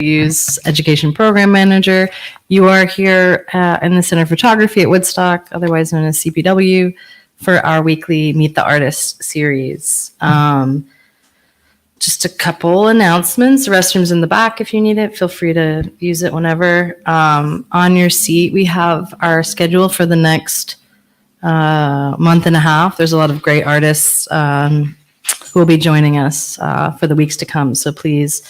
Hughes, Education Program Manager. You are here in the Center for Photography at Woodstock, otherwise known as CPW, for our weekly Meet the Artist series. Just a couple announcements. The restroom's in the back if you need it. Feel free to use it whenever. On your seat, we have our schedule for the next month and a half. There's a lot of great artists who will be joining us for the weeks to come. So please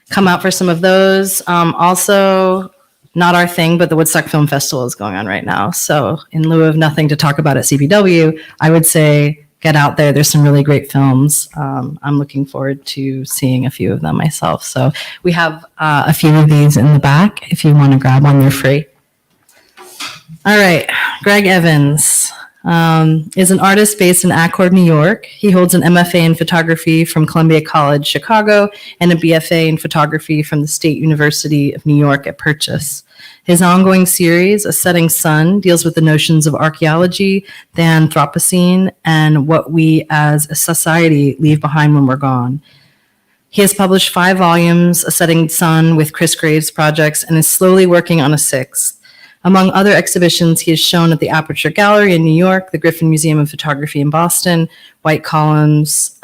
come out for some of those. Also, not our thing, but the Woodstock Film Festival is going on right now. So in lieu of nothing to talk about at CPW, I would say get out there. There's some really great films. I'm looking forward to seeing a few of them myself. So we have a few of these in the back. If you want to grab one, they're free. All right, Gregg Evans is an artist based in Accord, New York. He holds an MFA in photography from Columbia College, Chicago, and a BFA in photography from the State University of New York at Purchase. His ongoing series, A Setting Sun, deals with the notions of archaeology, the Anthropocene, and what we as a society leave behind when we're gone. He has published 5 volumes, A Setting Sun with Chris Graves projects, and is slowly working on a 6th. Among other exhibitions, he is shown at the Aperture Gallery in New York, the Griffin Museum of Photography in Boston, White Columns,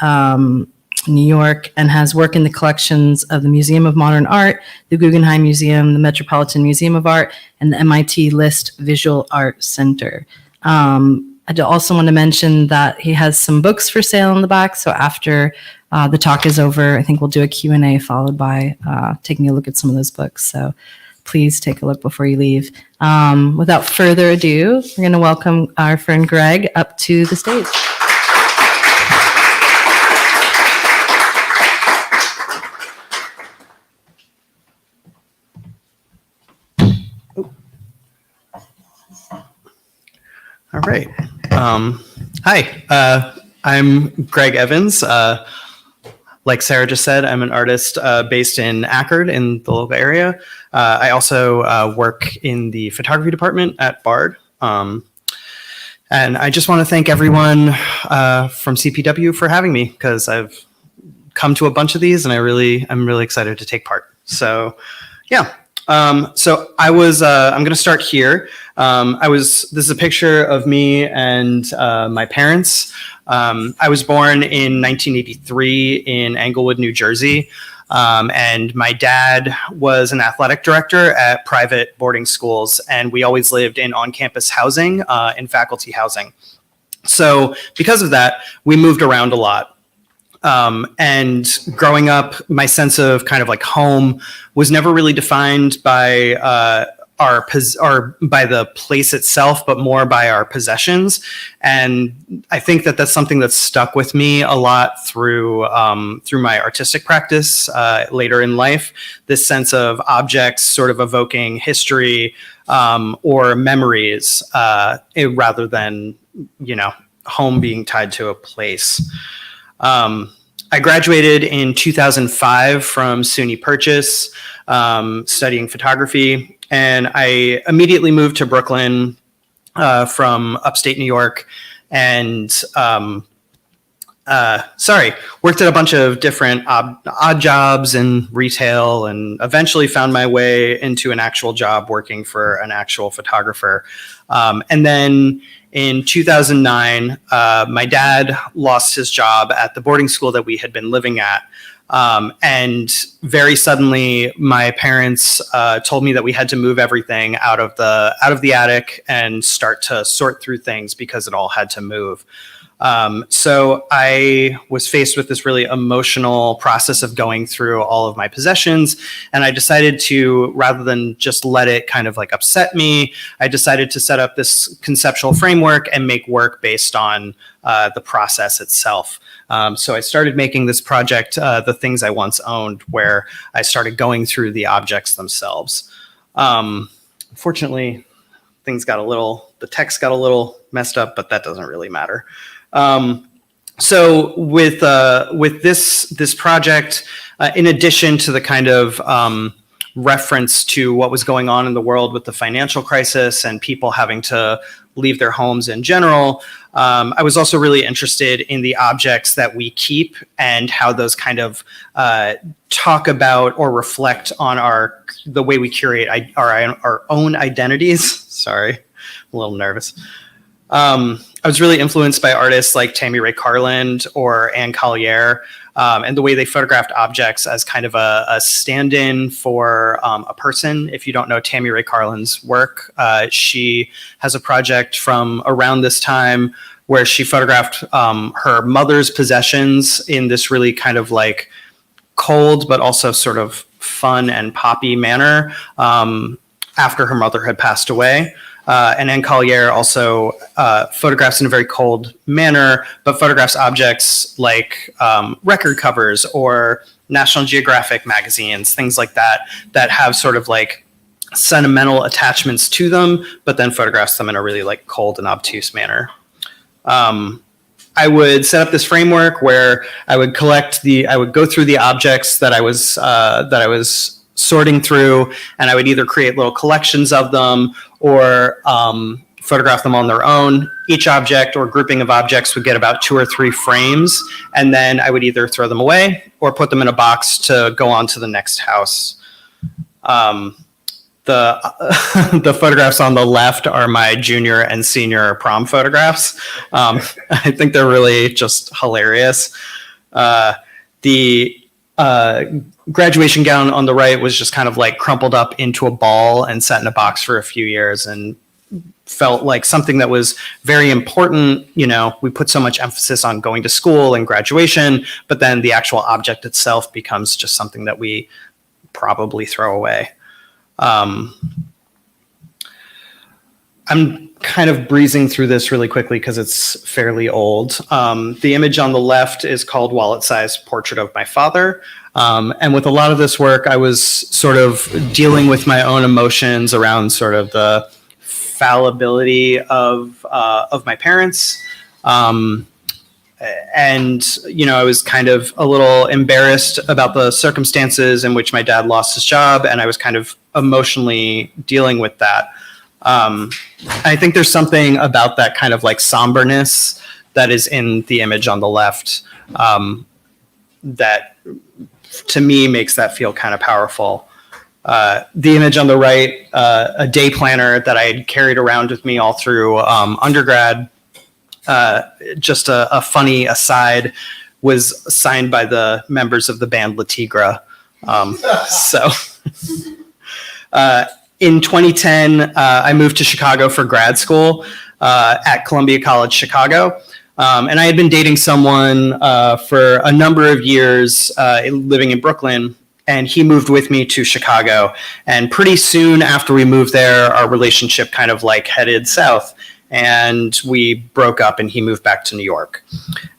New York, and has work in the collections of the Museum of Modern Art, the Guggenheim Museum, the Metropolitan Museum of Art, and the MIT List Visual Art Center. I do also want to mention that he has some books for sale in the back, so after the talk is over, I think we'll do a Q&A followed by taking a look at some of those books. So please take a look before you leave. Without further ado, we're going to welcome our friend Gregg up to the stage. All right. Hi, I'm Gregg Evans. Like Sarah just said, I'm an artist based in Accord in the local area. I also work in the photography department at Bard. And I just want to thank everyone from CPW for having me, because I've come to a bunch of these and I'm really excited to take part. So yeah. So I'm going to start here. This is a picture of me and my parents. I was born in 1983 in Englewood, New Jersey. And my dad was an athletic director at private boarding schools, and we always lived in on-campus housing, in faculty housing. So because of that, we moved around a lot. And growing up, my sense of kind of like home was never really defined by by the place itself, but more by our possessions. And I think that that's something that's stuck with me a lot through my artistic practice later in life. This sense of objects sort of evoking history or memories rather than, home being tied to a place. I graduated in 2005 from SUNY Purchase, studying photography, and I immediately moved to Brooklyn from upstate New York, and worked at a bunch of different odd jobs in retail, and eventually found my way into an actual job working for an actual photographer. And then in 2009, my dad lost his job at the boarding school that we had been living at. And very suddenly, my parents told me that we had to move everything out of the attic and start to sort through things because it all had to move. So I was faced with this really emotional process of going through all of my possessions. And I decided to, rather than just let it kind of like upset me, I decided to set up this conceptual framework and make work based on the process itself. So I started making this project, The Things I Once Owned, where I started going through the objects themselves. Unfortunately, the text got a little messed up, but that doesn't really matter. So with this project, in addition to the kind of reference to what was going on in the world with the financial crisis and people having to leave their homes in general. I was also really interested in the objects that we keep and how those kind of talk about or reflect on the way we curate our own identities. Sorry, I'm a little nervous. I was really influenced by artists like Tammy Ray Carland or Anne Collier, and the way they photographed objects as kind of a stand-in for a person. If you don't know Tammy Ray Carland's work, she has a project from around this time where she photographed her mother's possessions in this really kind of like cold but also sort of fun and poppy manner after her mother had passed away. And Anne Collier also photographs in a very cold manner, but photographs objects like record covers or National Geographic magazines, things like that, that have sort of like sentimental attachments to them, but then photographs them in a really like cold and obtuse manner. I would set up this framework where I would go through the objects that I was sorting through, and I would either create little collections of them or photograph them on their own. Each object or grouping of objects would get about 2 or 3 frames, and then I would either throw them away or put them in a box to go on to the next house. The photographs on the left are my junior and senior prom photographs. I think they're really just hilarious. The graduation gown on the right was just kind of like crumpled up into a ball and sat in a box for a few years and felt like something that was very important. You know, we put so much emphasis on going to school and graduation, but then the actual object itself becomes just something that we probably throw away. I'm kind of breezing through this really quickly because it's fairly old. The image on the left is called Wallet-Sized Portrait of My Father. And with a lot of this work, I was sort of dealing with my own emotions around sort of the fallibility of my parents. And, you know, I was kind of a little embarrassed about the circumstances in which my dad lost his job, and I was kind of emotionally dealing with that. I think there's something about that kind of like somberness that is in the image on the left that to me makes that feel kind of powerful. The image on the right, a day planner that I had carried around with me all through undergrad, just a funny aside, was signed by the members of the band La Tigra. In 2010, I moved to Chicago for grad school at Columbia College, Chicago. And I had been dating someone for a number of years living in Brooklyn, and he moved with me to Chicago. And pretty soon after we moved there, our relationship kind of like headed south, and we broke up and he moved back to New York.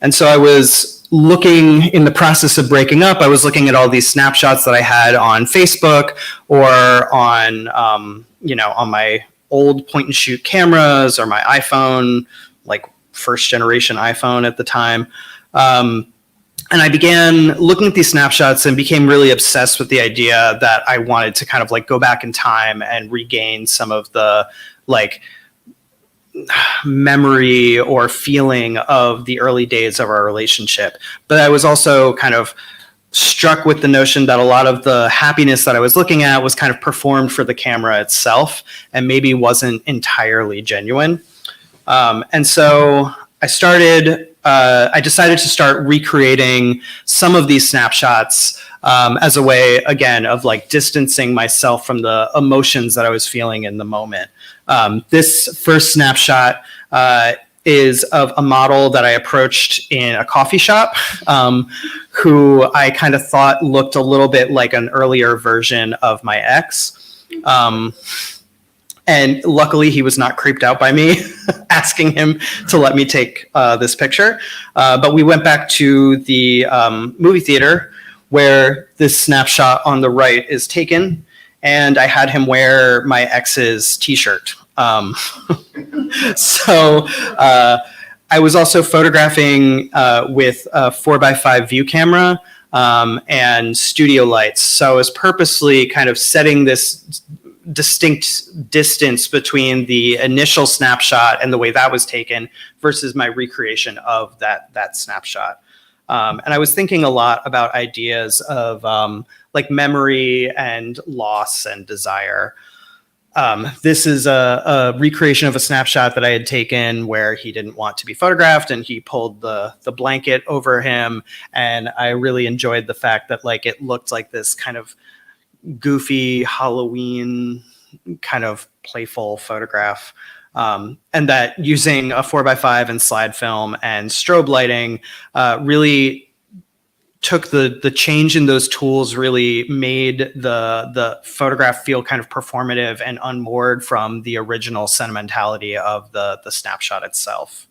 And so I was looking, in the process of breaking up, I was looking at all these snapshots that I had on Facebook or on, on my old point and shoot cameras or my iPhone, like first generation iPhone at the time. And I began looking at these snapshots and became really obsessed with the idea that I wanted to kind of like go back in time and regain some of the like memory or feeling of the early days of our relationship. But I was also kind of struck with the notion that a lot of the happiness that I was looking at was kind of performed for the camera itself and maybe wasn't entirely genuine. And so I decided to start recreating some of these snapshots as a way, again, of like distancing myself from the emotions that I was feeling in the moment. This first snapshot is of a model that I approached in a coffee shop, who I kind of thought looked a little bit like an earlier version of my ex. And luckily, he was not creeped out by me asking him to let me take this picture. But we went back to the movie theater where this snapshot on the right is taken, and I had him wear my ex's t-shirt. So I was also photographing with a 4x5 view camera. and studio lights. So I was purposely kind of setting this distinct distance between the initial snapshot and the way that was taken versus my recreation of that snapshot. And I was thinking a lot about ideas of like memory and loss and desire. This is a recreation of a snapshot that I had taken where he didn't want to be photographed, and he pulled the blanket over him. And I really enjoyed the fact that like it looked like this kind of goofy Halloween kind of playful photograph. And that using a 4x5 and slide film and strobe lighting really took the change in those tools, really made the photograph feel kind of performative and unmoored from the original sentimentality of the snapshot itself.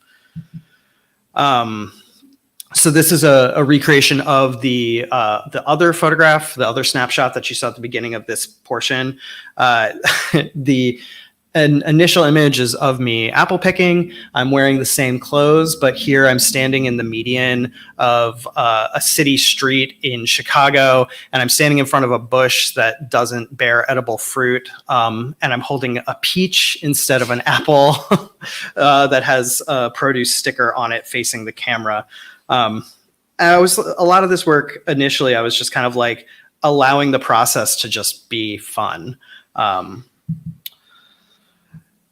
So this is a recreation of the other photograph, the other snapshot that you saw at the beginning of this portion. An initial image is of me apple picking. I'm wearing the same clothes, but here I'm standing in the median of a city street in Chicago, and I'm standing in front of a bush that doesn't bear edible fruit, and I'm holding a peach instead of an apple that has a produce sticker on it facing the camera. And a lot of this work initially, I was just kind of like allowing the process to just be fun.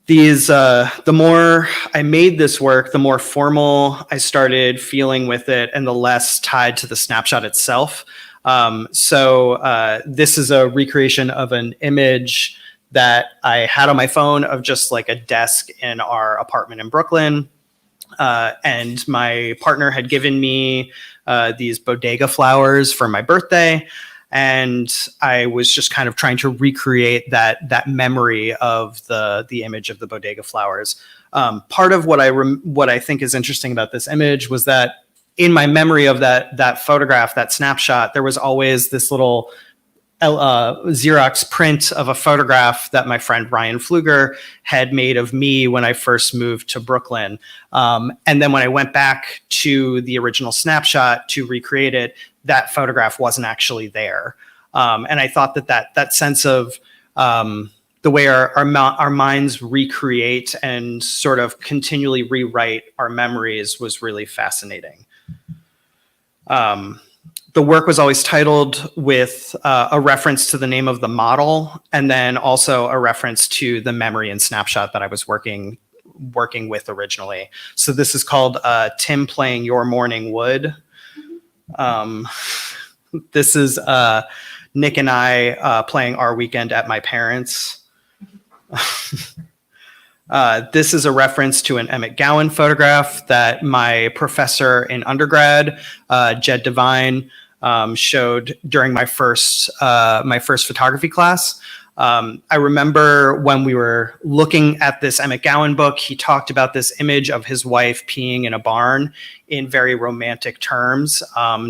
The more I made this work, the more formal I started feeling with it and the less tied to the snapshot itself. So this is a recreation of an image that I had on my phone of just like a desk in our apartment in Brooklyn. And my partner had given me these bodega flowers for my birthday. And I was just kind of trying to recreate that memory of the image of the bodega flowers. Part of what I think is interesting about this image was that in my memory of that photograph, that snapshot, there was always this little Xerox print of a photograph that my friend Ryan Pfluger had made of me when I first moved to Brooklyn. And then when I went back to the original snapshot to recreate it, that photograph wasn't actually there. And I thought that sense of the way our minds recreate and sort of continually rewrite our memories was really fascinating. The work was always titled with a reference to the name of the model, and then also a reference to the memory and snapshot that I was working with originally. So this is called Tim Playing Your Morning Wood. This is Nick and I playing Our Weekend at My Parents'. This is a reference to an Emmett Gowan photograph that my professor in undergrad, Jed Devine, showed during my first photography class. I remember when we were looking at this Emmett Gowan book, he talked about this image of his wife peeing in a barn in very romantic terms,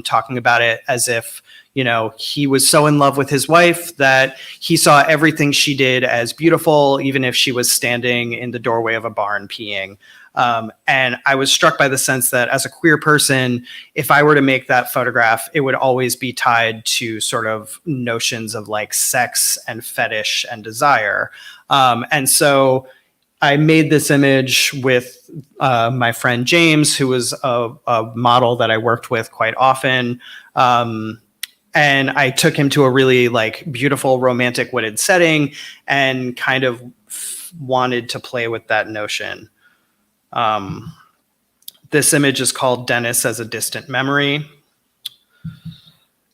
talking about it as if, you know, he was so in love with his wife that he saw everything she did as beautiful, even if she was standing in the doorway of a barn peeing. And I was struck by the sense that as a queer person, if I were to make that photograph, it would always be tied to sort of notions of like sex and fetish and desire. And so I made this image with my friend James, who was a model that I worked with quite often. And I took him to a really like beautiful romantic wooded setting and kind of wanted to play with that notion. This image is called Dennis as a Distant Memory.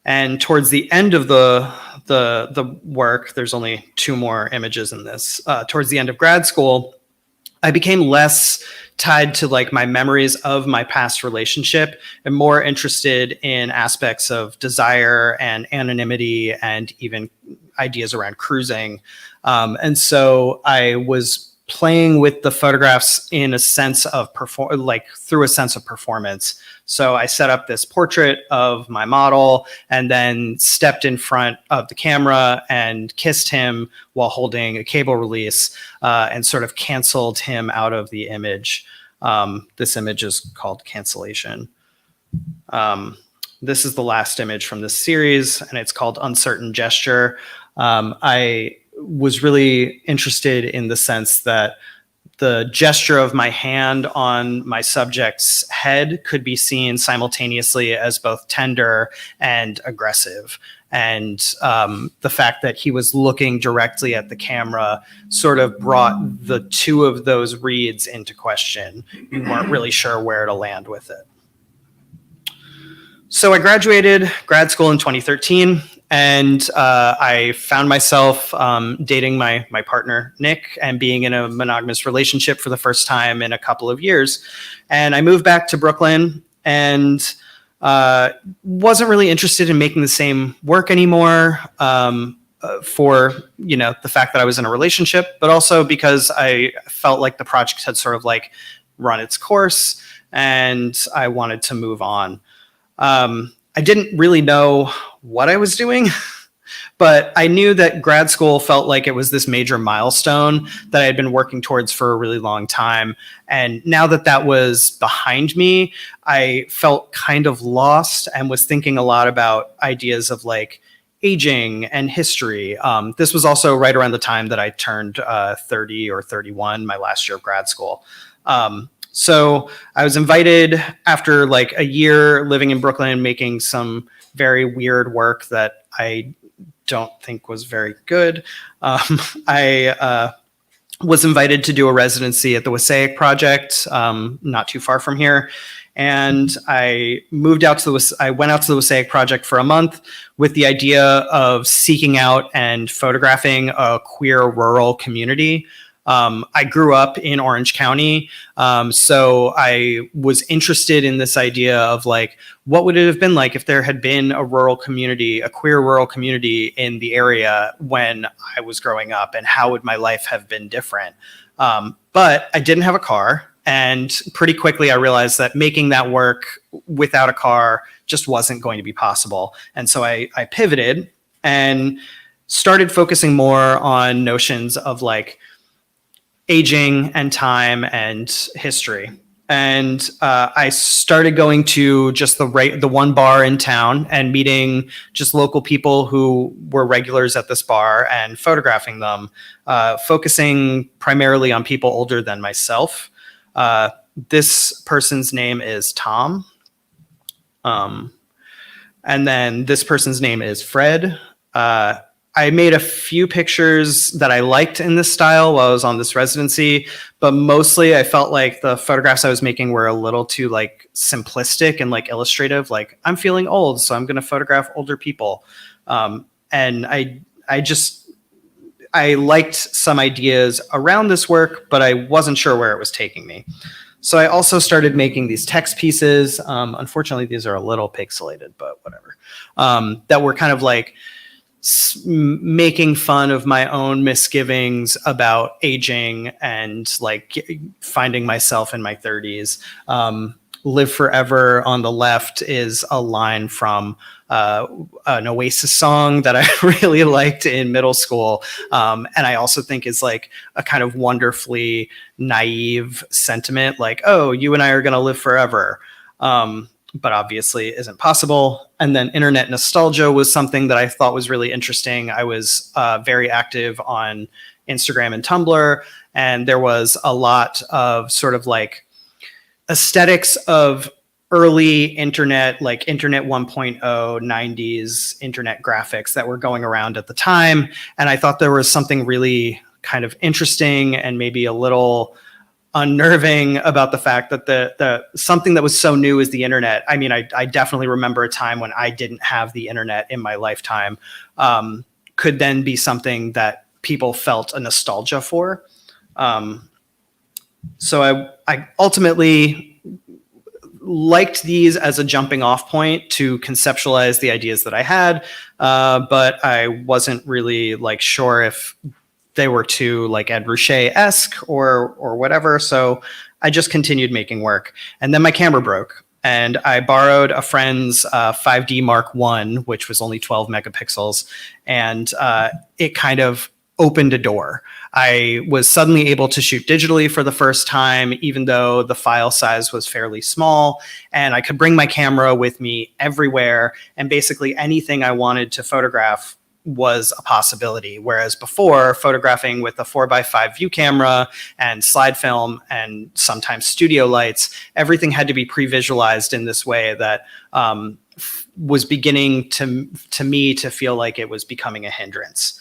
And towards the end of the work, there's only 2 more images in this. Towards the end of grad school, I became less tied to like my memories of my past relationship and more interested in aspects of desire and anonymity and even ideas around cruising. And so I was playing with the photographs in a sense of through a sense of performance. So I set up this portrait of my model and then stepped in front of the camera and kissed him while holding a cable release and sort of canceled him out of the image. This image is called Cancellation. this is the last image from this series, and it's called Uncertain Gesture. I was really interested in the sense that the gesture of my hand on my subject's head could be seen simultaneously as both tender and aggressive. And the fact that he was looking directly at the camera sort of brought the two of those reads into question. You weren't really sure where to land with it. So I graduated grad school in 2013, and I found myself dating my partner, Nick, and being in a monogamous relationship for the first time in a couple of years. And I moved back to Brooklyn and wasn't really interested in making the same work anymore for, the fact that I was in a relationship, but also because I felt like the project had sort of like run its course and I wanted to move on. I didn't really know what I was doing, but I knew that grad school felt like it was this major milestone that I had been working towards for a really long time. And now that that was behind me, I felt kind of lost and was thinking a lot about ideas of like aging and history. This was also right around the time that I turned 30 or 31, my last year of grad school. So I was invited after like a year living in Brooklyn, making some very weird work that I don't think was very good. I was invited to do a residency at the Wasaic Project, not too far from here. And I went out to the Wasaic Project for a month with the idea of seeking out and photographing a queer rural community. I grew up in Orange County, so I was interested in this idea of like, what would it have been like if there had been a rural community, a queer rural community in the area when I was growing up, and how would my life have been different? But I didn't have a car, and pretty quickly I realized that making that work without a car just wasn't going to be possible. And so I pivoted and started focusing more on notions of like aging and time and history. And I started going to just the one bar in town and meeting just local people who were regulars at this bar and photographing them, focusing primarily on people older than myself. This person's name is Tom. And then this person's name is Fred. I made a few pictures that I liked in this style while I was on this residency, but mostly I felt like the photographs I was making were a little too like simplistic and like illustrative. Like, I'm feeling old, so I'm going to photograph older people. And I liked some ideas around this work, but I wasn't sure where it was taking me. So I also started making these text pieces. Unfortunately, these are a little pixelated, but whatever. That were kind of like making fun of my own misgivings about aging and like finding myself in my 30s. Live Forever on the left is a line from an Oasis song that I really liked in middle school. And I also think is like a kind of wonderfully naive sentiment, like, oh, you and I are going to live forever. But obviously isn't possible. And then internet nostalgia was something that I thought was really interesting. I was very active on Instagram and Tumblr, and there was a lot of sort of like aesthetics of early internet, like Internet 1.0, 90s internet graphics that were going around at the time. And I thought there was something really kind of interesting and maybe a little unnerving about the fact that the something that was so new as the internet. I mean, I definitely remember a time when I didn't have the internet in my lifetime, could then be something that people felt a nostalgia for. So I ultimately liked these as a jumping off point to conceptualize the ideas that I had, but I wasn't really like sure if they were too like Ed Ruscha-esque or whatever. So I just continued making work. And then my camera broke and I borrowed a friend's 5D Mark I, which was only 12 megapixels. And it kind of opened a door. I was suddenly able to shoot digitally for the first time, even though the file size was fairly small, and I could bring my camera with me everywhere, and basically anything I wanted to photograph was a possibility. Whereas before, photographing with a 4x5 view camera and slide film and sometimes studio lights, everything had to be pre-visualized in this way that was beginning to me to feel like it was becoming a hindrance.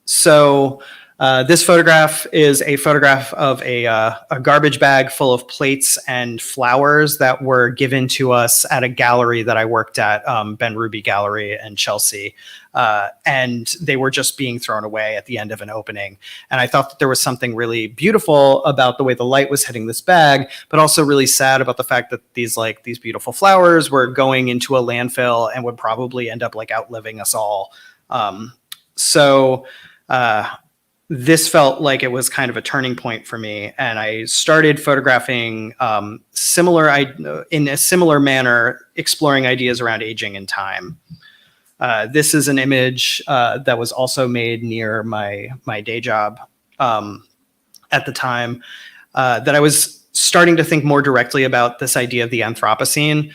So this photograph is a photograph of a garbage bag full of plates and flowers that were given to us at a gallery that I worked at, Ben Ruby Gallery in Chelsea. And they were just being thrown away at the end of an opening. And I thought that there was something really beautiful about the way the light was hitting this bag, but also really sad about the fact that these beautiful flowers were going into a landfill and would probably end up outliving us all. So this felt like it was kind of a turning point for me, and I started photographing in a similar manner, exploring ideas around aging and time. This is an image that was also made near my day job at the time, that I was starting to think more directly about this idea of the Anthropocene,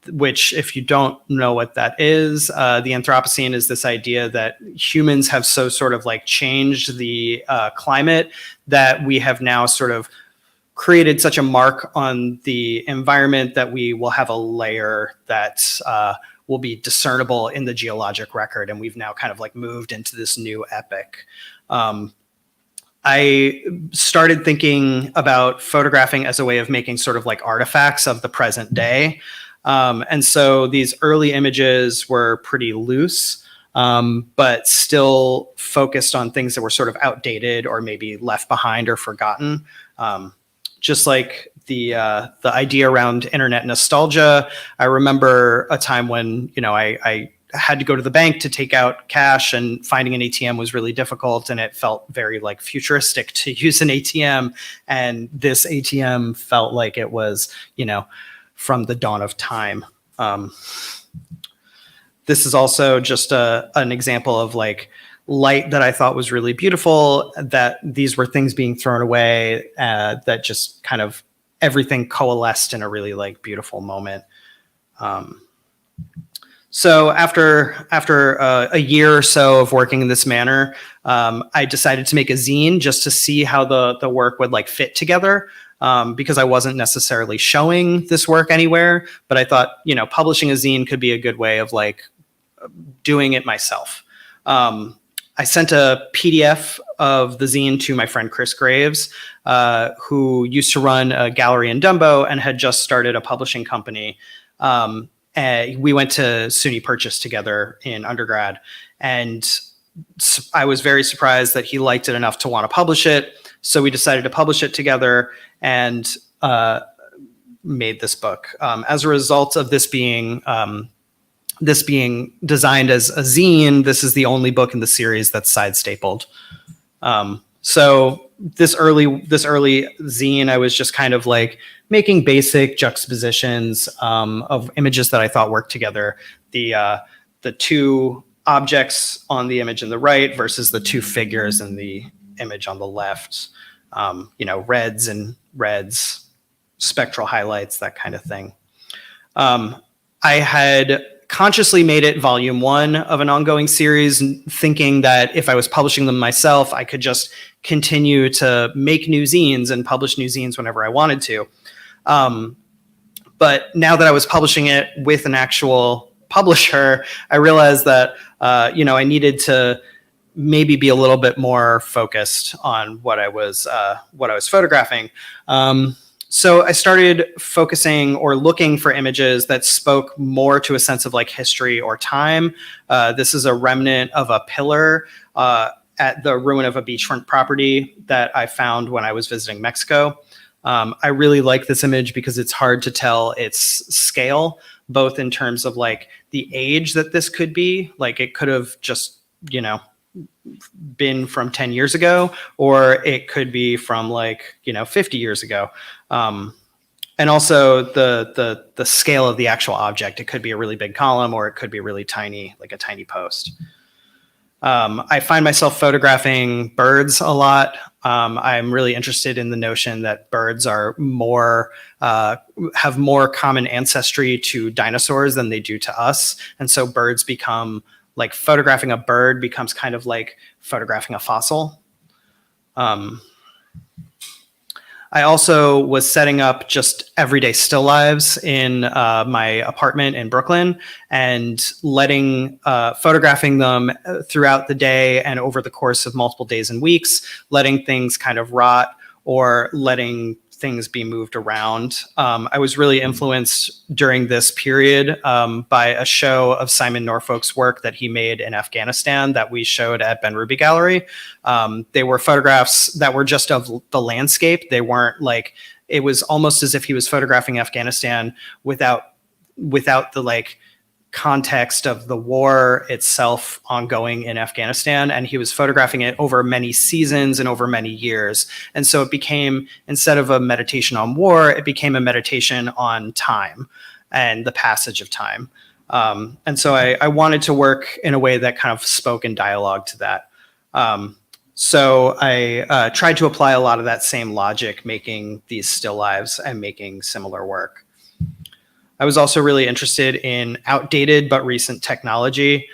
which, if you don't know what that is, the Anthropocene is this idea that humans have so sort of changed the climate that we have now sort of created such a mark on the environment that we will have a layer that will be discernible in the geologic record. And we've now kind of moved into this new epoch. I started thinking about photographing as a way of making sort of artifacts of the present day. And so these early images were pretty loose, but still focused on things that were sort of outdated or maybe left behind or forgotten. Just like the idea around internet nostalgia, I remember a time when, I had to go to the bank to take out cash, and finding an ATM was really difficult, and it felt very futuristic to use an ATM. And this ATM felt like it was, from the dawn of time. This is also just an example of light that I thought was really beautiful, that these were things being thrown away, that just kind of everything coalesced in a really beautiful moment. So after a year or so of working in this manner, I decided to make a zine just to see how the work would fit together. Because I wasn't necessarily showing this work anywhere, but I thought, publishing a zine could be a good way of doing it myself. I sent a PDF of the zine to my friend Chris Graves, who used to run a gallery in Dumbo and had just started a publishing company. And we went to SUNY Purchase together in undergrad, and I was very surprised that he liked it enough to want to publish it. So we decided to publish it together and made this book. As a result of this being designed as a zine, this is the only book in the series that's side stapled. So this early zine, I was just kind of making basic juxtapositions of images that I thought worked together. The two objects on the image on the right versus the two figures in the image on the left. Reds and reds, spectral highlights, that kind of thing. I had consciously made it volume 1 of an ongoing series, thinking that if I was publishing them myself, I could just continue to make new zines and publish new zines whenever I wanted to. But now that I was publishing it with an actual publisher, I realized that, I needed to maybe be a little bit more focused on what I was photographing. So I started focusing or looking for images that spoke more to a sense of history or time. This is a remnant of a pillar at the ruin of a beachfront property that I found when I was visiting Mexico. I really like this image because it's hard to tell its scale, both in terms of the age that this could be. It could have just, been from 10 years ago, or it could be from 50 years ago. And also the scale of the actual object. It could be a really big column, or it could be really tiny, like a tiny post. I find myself photographing birds a lot. I'm really interested in the notion that birds are have more common ancestry to dinosaurs than they do to us. And so birds become like photographing a bird becomes kind of like photographing a fossil. I also was setting up just everyday still lives in my apartment in Brooklyn and photographing them throughout the day and over the course of multiple days and weeks, letting things kind of rot or letting things be moved around. I was really influenced during this period by a show of Simon Norfolk's work that he made in Afghanistan that we showed at Ben Ruby Gallery. They were photographs that were just of the landscape. They weren't like, it was almost as if he was photographing Afghanistan without the like context of the war itself ongoing in Afghanistan. And he was photographing it over many seasons and over many years. And so it became, instead of a meditation on war, it became a meditation on time and the passage of time. And so I wanted to work in a way that kind of spoke in dialogue to that. So I tried to apply a lot of that same logic, making these still lives and making similar work. I was also really interested in outdated but recent technology.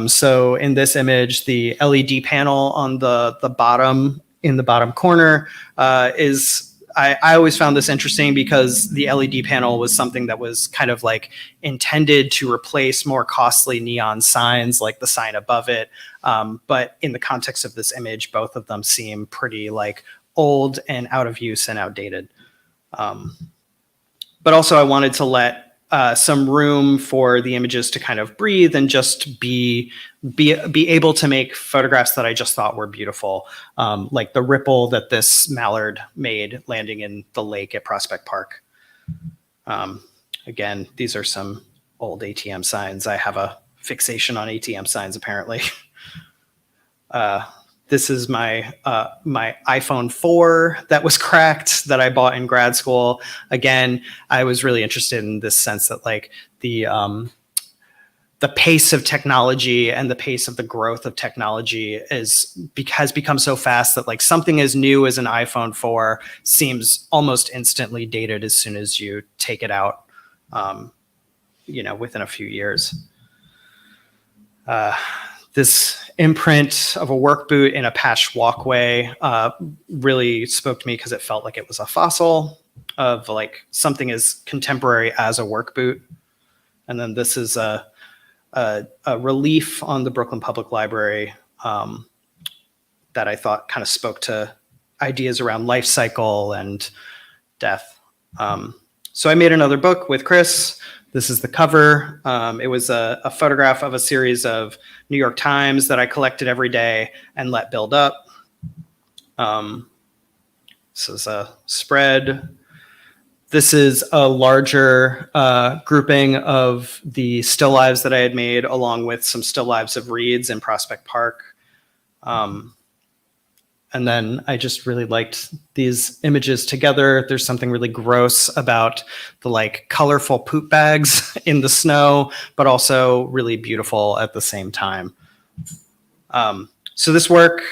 So in this image, the LED panel on the bottom, in the bottom corner I always found this interesting because the LED panel was something that was kind of like intended to replace more costly neon signs like the sign above it. But in the context of this image, both of them seem pretty like old and out of use and outdated. But also I wanted to let some room for the images to kind of breathe and just be able to make photographs that I just thought were beautiful, like the ripple that this mallard made landing in the lake at Prospect Park. Again, these are some old ATM signs. I have a fixation on ATM signs, apparently. This is my my iPhone 4 that was cracked that I bought in grad school. Again, I was really interested in this sense that like the pace of technology and the pace of the growth of technology has become so fast that like something as new as an iPhone 4 seems almost instantly dated as soon as you take it out, within a few years. This imprint of a work boot in a patched walkway really spoke to me because it felt like it was a fossil of like something as contemporary as a work boot. And then this is a relief on the Brooklyn Public Library that I thought kind of spoke to ideas around life cycle and death. So I made another book with Chris. This is the cover. It was a photograph of a series of New York Times that I collected every day and let build up. This is a spread. This is a larger grouping of the still lives that I had made, along with some still lives of reeds in Prospect Park. And then I just really liked these images together. There's something really gross about the like colorful poop bags in the snow, but also really beautiful at the same time. So this work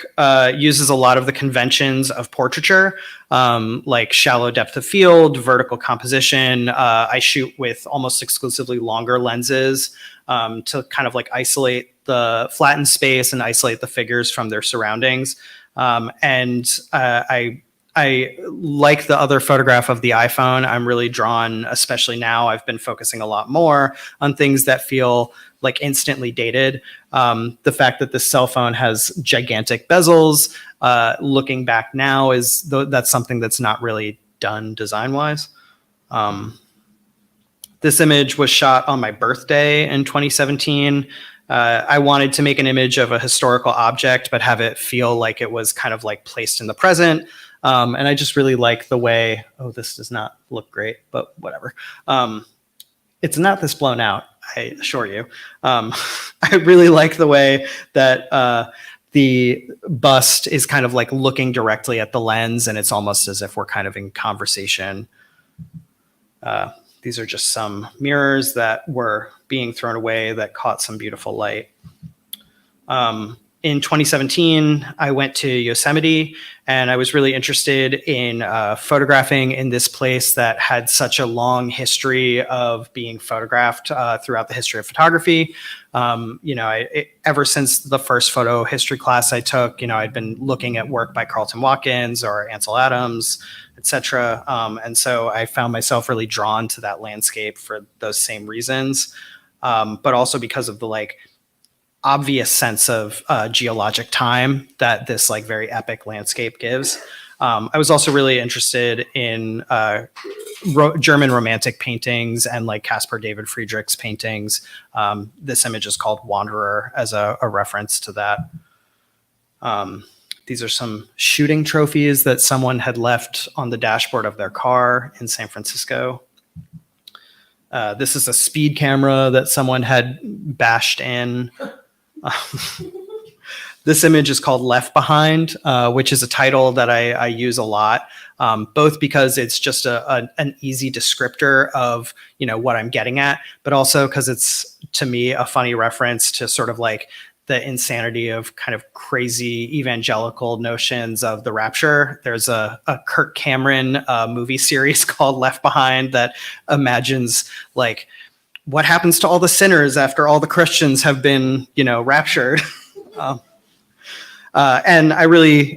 uses a lot of the conventions of portraiture, like shallow depth of field, vertical composition. I shoot with almost exclusively longer lenses to kind of like isolate the flattened space and isolate the figures from their surroundings. I like the other photograph of the iPhone. I'm really drawn, especially now, I've been focusing a lot more on things that feel like instantly dated. The fact that this cell phone has gigantic bezels, looking back now, that's something that's not really done design-wise. This image was shot on my birthday in 2017. I wanted to make an image of a historical object, but have it feel like it was kind of like placed in the present. And I just really like the way, oh, this does not look great, but whatever. It's not this blown out, I assure you. I really like the way that the bust is kind of like looking directly at the lens, and it's almost as if we're kind of in conversation. These are just some mirrors that were being thrown away that caught some beautiful light. in 2017, I went to Yosemite, and I was really interested in photographing in this place that had such a long history of being photographed throughout the history of photography. Ever since the first photo history class I took, I'd been looking at work by Carlton Watkins or Ansel Adams, etc. And so I found myself really drawn to that landscape for those same reasons, but also because of the obvious sense of geologic time that this very epic landscape gives. I was also really interested in German Romantic paintings and Caspar David Friedrich's paintings. This image is called Wanderer as a reference to that. These are some shooting trophies that someone had left on the dashboard of their car in San Francisco. This is a speed camera that someone had bashed in. This image is called Left Behind, which is a title that I use a lot, both because it's just an easy descriptor of what I'm getting at, but also because it's, to me, a funny reference to sort of the insanity of kind of crazy evangelical notions of the rapture. There's a Kirk Cameron movie series called Left Behind that imagines what happens to all the sinners after all the Christians have been, raptured. And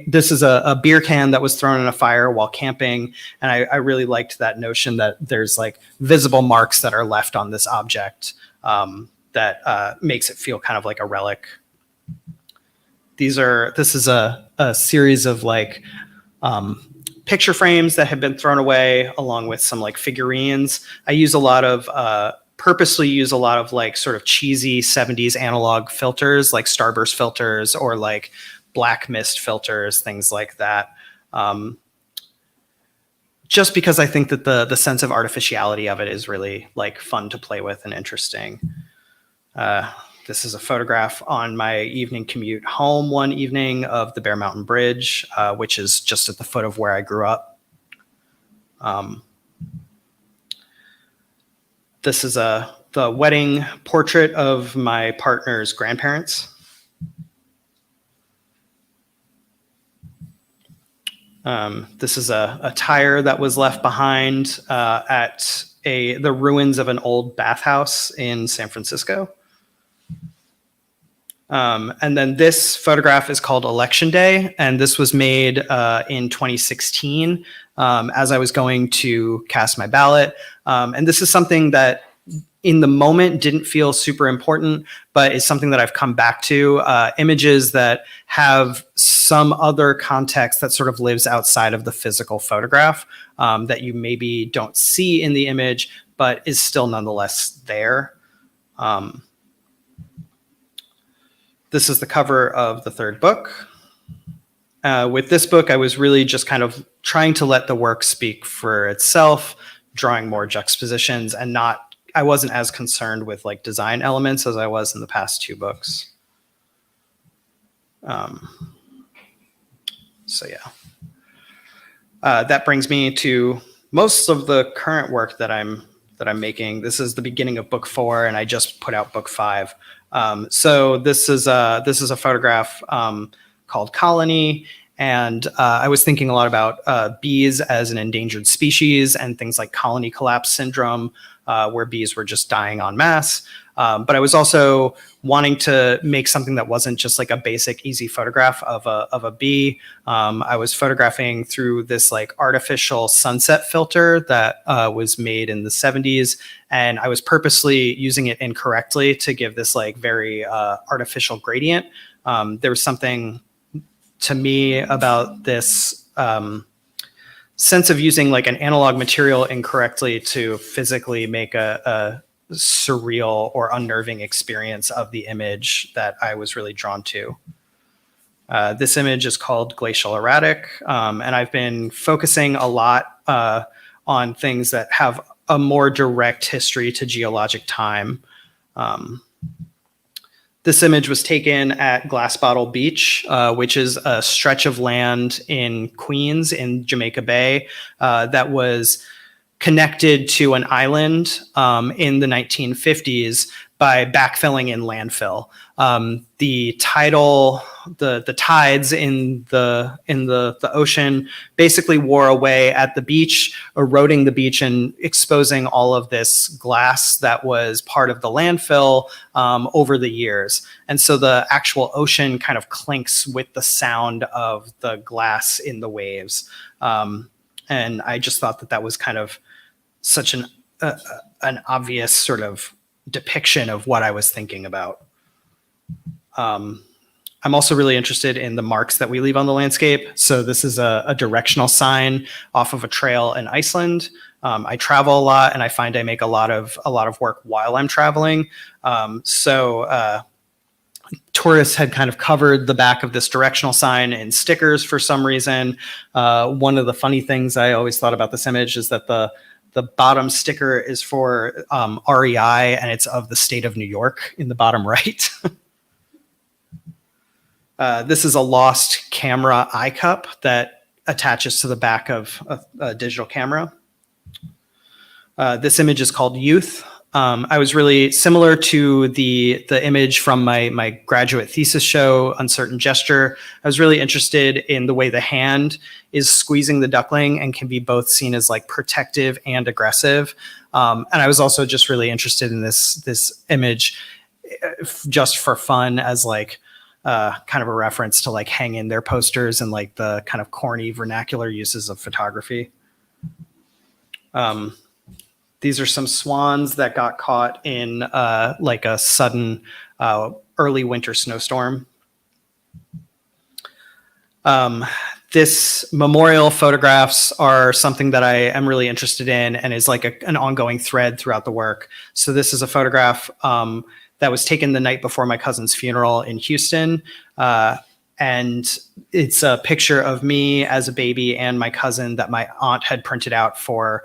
this is a beer can that was thrown in a fire while camping. And I really liked that notion that there's visible marks that are left on this object that makes it feel kind of like a relic. This is a series of picture frames that have been thrown away along with some figurines. I purposely use a lot of sort of cheesy 70s analog filters like starburst filters or black mist filters, things like that. Just because I think that the sense of artificiality of it is really fun to play with and interesting. This is a photograph on my evening commute home one evening of the Bear Mountain Bridge, which is just at the foot of where I grew up. This is the wedding portrait of my partner's grandparents. This is a tire that was left behind at the ruins of an old bathhouse in San Francisco. And then this photograph is called Election Day, and this was made in 2016 as I was going to cast my ballot. And this is something that in the moment didn't feel super important, but is something that I've come back to. Images that have some other context that sort of lives outside of the physical photograph that you maybe don't see in the image, but is still nonetheless there. This is the cover of the third book. With this book, I was really just kind of trying to let the work speak for itself, drawing more juxtapositions, and I wasn't as concerned with design elements as I was in the past two books. So yeah, that brings me to most of the current work that I'm making. This is the beginning of book 4, and I just put out book 5. So this is a photograph called Colony, and I was thinking a lot about bees as an endangered species and things like colony collapse syndrome, where bees were just dying en masse. But I was also wanting to make something that wasn't just a basic, easy photograph of a bee. I was photographing through this artificial sunset filter that was made in the 70s, and I was purposely using it incorrectly to give this very artificial gradient. There was something to me about this sense of using an analog material incorrectly to physically make a surreal or unnerving experience of the image that I was really drawn to. This image is called Glacial Erratic, and I've been focusing a lot on things that have a more direct history to geologic time. This image was taken at Glass Bottle Beach, which is a stretch of land in Queens in Jamaica Bay that was connected to an island in the 1950s, by backfilling in landfill. The tidal, the tides in the ocean basically wore away at the beach, eroding the beach and exposing all of this glass that was part of the landfill over the years. And so the actual ocean kind of clinks with the sound of the glass in the waves. And I just thought that was kind of such an obvious sort of depiction of what I was thinking about. I'm also really interested in the marks that we leave on the landscape. So this is a directional sign off of a trail in Iceland. I travel a lot, and I find I make a lot of work while I'm traveling. Tourists had kind of covered the back of this directional sign in stickers for some reason. One of the funny things I always thought about this image is that the bottom sticker is for REI, and it's of the state of New York in the bottom right. This is a lost camera eye cup that attaches to the back of a digital camera. This image is called Youth. I was really similar to the image from my graduate thesis show, Uncertain Gesture. I was really interested in the way the hand is squeezing the duckling and can be both seen as like protective and aggressive. And I was also just really interested in this image just for fun as like kind of a reference to like hang in their posters and like the kind of corny vernacular uses of photography. These are some swans that got caught in like a sudden early winter snowstorm. This memorial photographs are something that I am really interested in and is like an ongoing thread throughout the work. So this is a photograph that was taken the night before my cousin's funeral in Kingston. And it's a picture of me as a baby and my cousin that my aunt had printed out for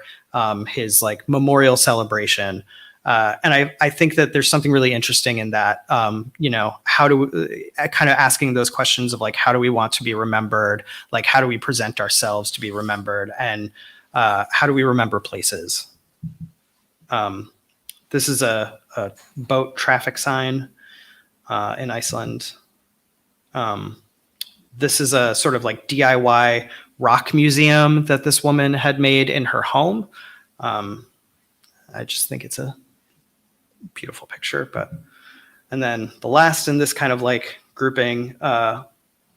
his like memorial celebration. And I think that there's something really interesting in that, how do kind of asking those questions of like, how do we want to be remembered? Like, how do we present ourselves to be remembered? And how do we remember places? This is a boat traffic sign in Iceland. This is a sort of like DIY rock museum that this woman had made in her home. I just think it's a beautiful picture. And then the last in this kind of like grouping,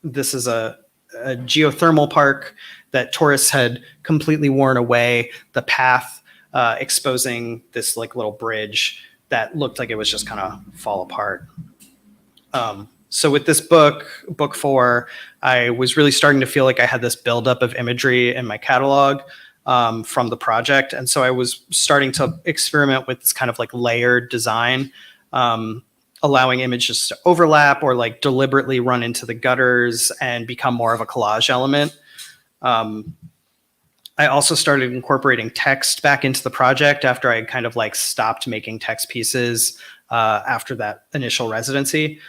this is a geothermal park that tourists had completely worn away the path, exposing this like little bridge that looked like it was just kind of fall apart. So with this book 4, I was really starting to feel like I had this buildup of imagery in my catalog from the project. And so I was starting to experiment with this kind of like layered design, allowing images to overlap or like deliberately run into the gutters and become more of a collage element. I also started incorporating text back into the project after I kind of like stopped making text pieces after that initial residency.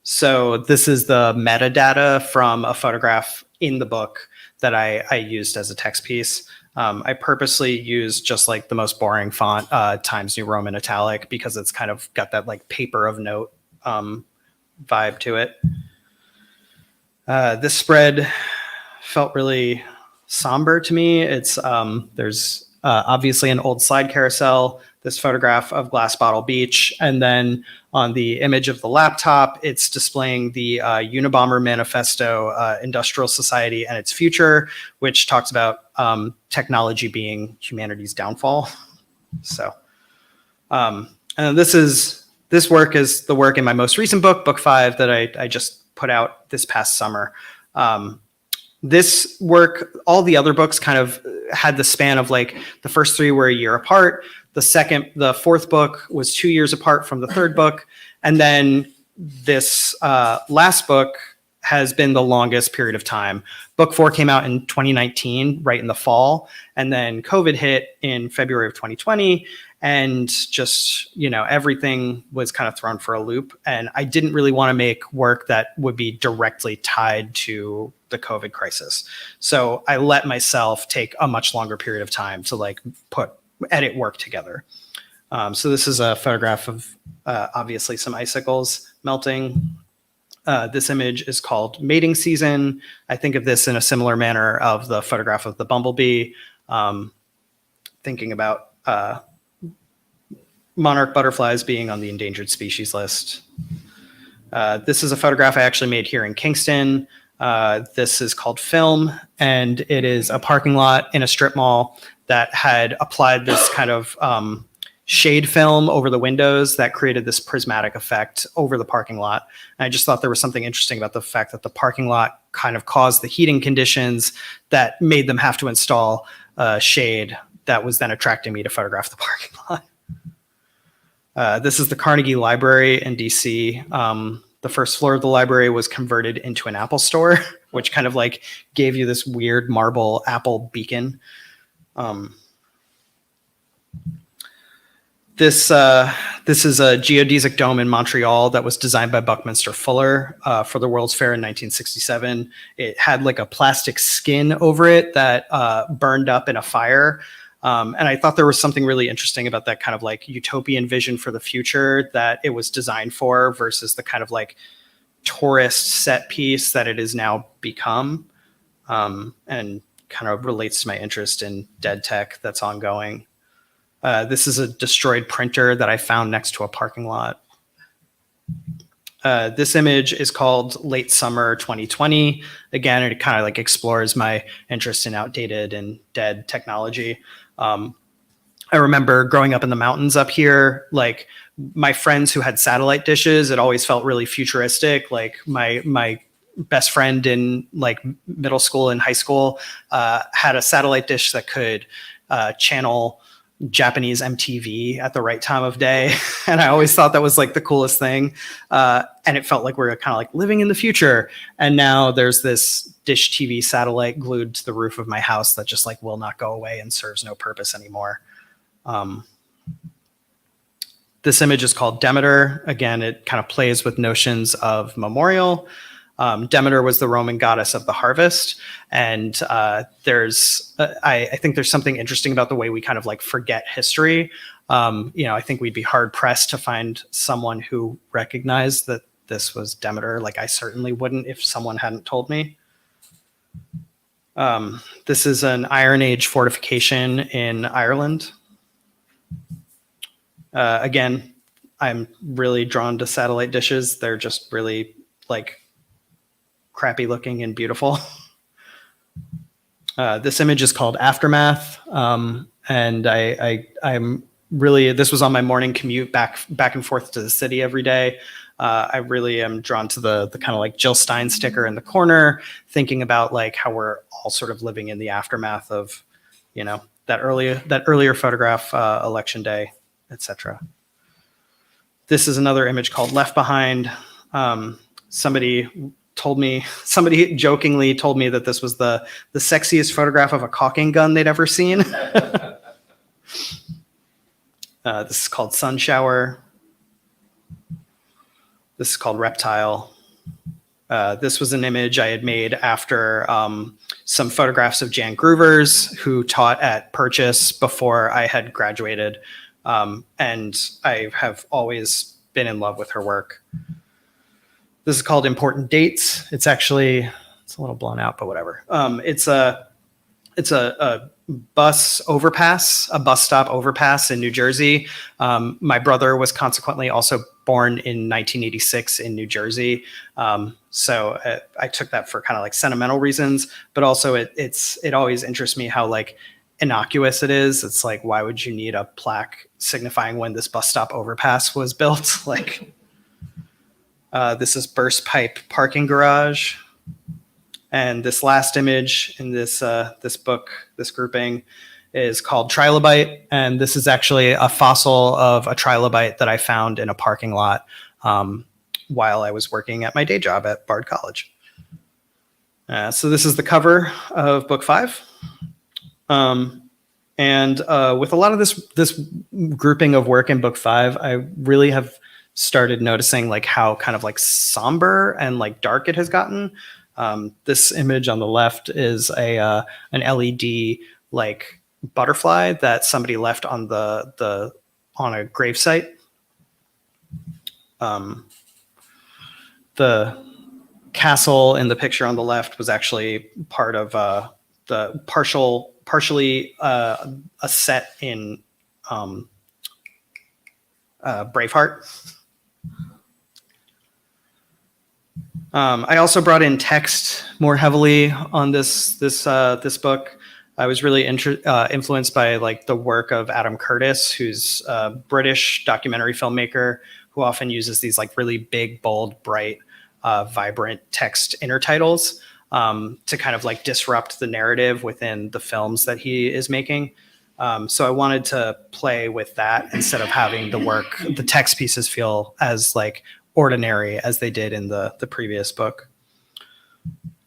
So this is the metadata from a photograph in the book that I used as a text piece. I purposely used just like the most boring font, Times New Roman Italic, because it's kind of got that like paper of note vibe to it. This spread felt really somber to me. It's there's obviously an old slide carousel, this photograph of Glass Bottle Beach, and then on the image of the laptop, it's displaying the Unabomber Manifesto, Industrial Society and Its Future, which talks about technology being humanity's downfall. So, and this work is the work in my most recent book 5, that I just put out this past summer. This work, all the other books kind of had the span of like the first 3 were a year apart. The 4th book was 2 years apart from the 3rd book. And then this last book has been the longest period of time. Book 4 came out in 2019, right in the fall. And then COVID hit in February of 2020. And just, everything was kind of thrown for a loop. And I didn't really want to make work that would be directly tied to the COVID crisis. So I let myself take a much longer period of time to like edit work together. So this is a photograph of obviously some icicles melting. This image is called Mating Season. I think of this in a similar manner of the photograph of the bumblebee, thinking about monarch butterflies being on the endangered species list. This is a photograph I actually made here in Kingston. This is called Film, and it is a parking lot in a strip mall that had applied this kind of shade film over the windows that created this prismatic effect over the parking lot. And I just thought there was something interesting about the fact that the parking lot kind of caused the heating conditions that made them have to install shade that was then attracting me to photograph the parking lot. This is the Carnegie Library in DC. The first floor of the library was converted into an Apple store, which kind of like gave you this weird marble Apple beacon. This is a geodesic dome in Montreal that was designed by Buckminster Fuller for the World's Fair in 1967. It had like a plastic skin over it that burned up in a fire. And I thought there was something really interesting about that kind of like utopian vision for the future that it was designed for versus the kind of like tourist set piece that it has now become, and kind of relates to my interest in dead tech that's ongoing. This is a destroyed printer that I found next to a parking lot. This image is called Late Summer 2020. Again, it kind of like explores my interest in outdated and dead technology. I remember growing up in the mountains up here, like my friends who had satellite dishes, it always felt really futuristic. Like my best friend in like middle school and high school had a satellite dish that could channel Japanese MTV at the right time of day. And I always thought that was like the coolest thing. And it felt like we were kind of like living in the future. And now there's this dish TV satellite glued to the roof of my house that just like will not go away and serves no purpose anymore. This image is called Demeter. Again, it kind of plays with notions of memorial. Demeter was the Roman goddess of the harvest. And I think there's something interesting about the way we kind of like forget history. I think we'd be hard pressed to find someone who recognized that this was Demeter. Like I certainly wouldn't if someone hadn't told me. This is an Iron Age fortification in Ireland. Again, I'm really drawn to satellite dishes. They're just really like crappy looking and beautiful. This image is called Aftermath. And I'm really, this was on my morning commute back and forth to the city every day. I really am drawn to the kind of like Jill Stein sticker in the corner, thinking about like how we're all sort of living in the aftermath of, that earlier photograph, election day, etc. This is another image called Left Behind. Somebody jokingly told me that this was the sexiest photograph of a caulking gun they'd ever seen. This is called Sun Shower. This is called Reptile. This was an image I had made after some photographs of Jan Groovers, who taught at Purchase before I had graduated. And I have always been in love with her work. This is called Important Dates. It's a little blown out, but whatever. It's a bus overpass, a bus stop overpass in New Jersey. My brother was consequently also born in 1986 in New Jersey. So I took that for kind of like sentimental reasons, but also it always interests me how like innocuous it is. It's like, why would you need a plaque signifying when this bus stop overpass was built? Like, this is Burst Pipe Parking Garage. And this last image in this book, this grouping, is called Trilobite. And this is actually a fossil of a trilobite that I found in a parking lot while I was working at my day job at Bard College. So this is the cover of book 5. And with a lot of this grouping of work in book 5, I really have started noticing like how kind of like somber and like dark it has gotten. This image on the left is an LED like butterfly that somebody left on the on a gravesite. The castle in the picture on the left was actually part of the partially a set in Braveheart. I also brought in text more heavily on this book. I was really influenced by like the work of Adam Curtis, who's a British documentary filmmaker who often uses these like really big, bold, bright, vibrant text intertitles to kind of like disrupt the narrative within the films that he is making. So I wanted to play with that instead of having the text pieces feel as like ordinary as they did in the previous book.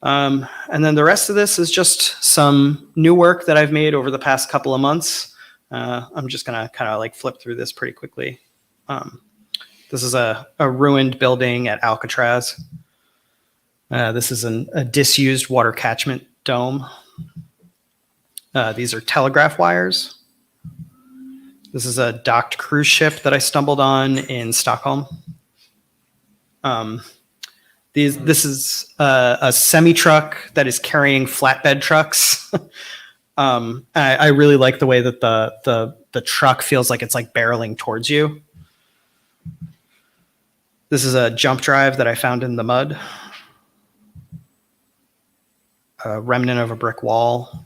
And then the rest of this is just some new work that I've made over the past couple of months. I'm just gonna kind of like flip through this pretty quickly. This is a ruined building at Alcatraz. This is a disused water catchment dome. These are telegraph wires. This is a docked cruise ship that I stumbled on in Stockholm. This is a semi-truck that is carrying flatbed trucks. I really like the way that the truck feels like it's like barreling towards you. This is a jump drive that I found in the mud. A remnant of a brick wall.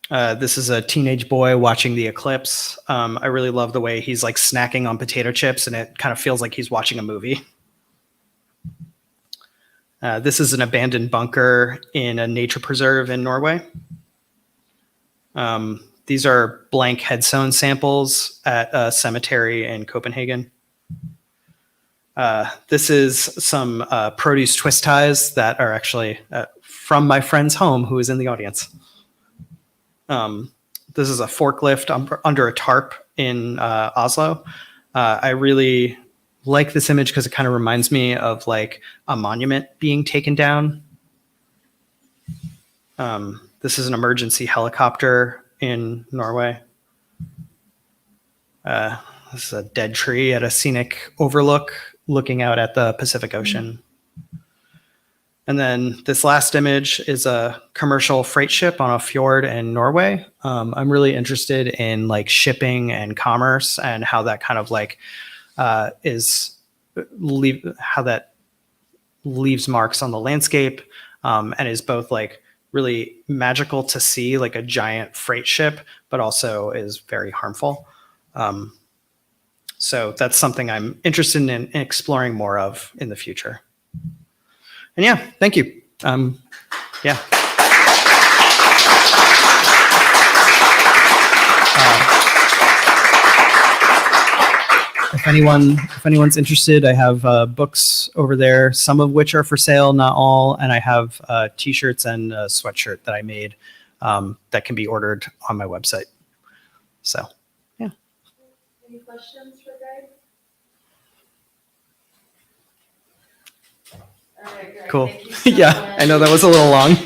This is a teenage boy watching the eclipse. I really love the way he's like snacking on potato chips and it kind of feels like he's watching a movie. This is an abandoned bunker in a nature preserve in Norway. These are blank headstone samples at a cemetery in Copenhagen. This is some produce twist ties that are actually from my friend's home who is in the audience. This is a forklift under a tarp in Oslo. I really like this image because it kind of reminds me of like a monument being taken down. This is an emergency helicopter in Norway. This is a dead tree at a scenic overlook looking out at the Pacific Ocean. And then this last image is a commercial freight ship on a fjord in Norway. I'm really interested in like shipping and commerce and how that kind of like how that leaves marks on the landscape and is both like really magical to see, like a giant freight ship, but also is very harmful. So that's something I'm interested in exploring more of in the future. And yeah, thank you. Yeah. If anyone's interested, I have books over there, some of which are for sale, not all, and I have t-shirts and a sweatshirt that I made that can be ordered on my website. So, yeah. Any questions for Greg? All right, Greg, Cool. thank you so Yeah, much. I know that was a little long.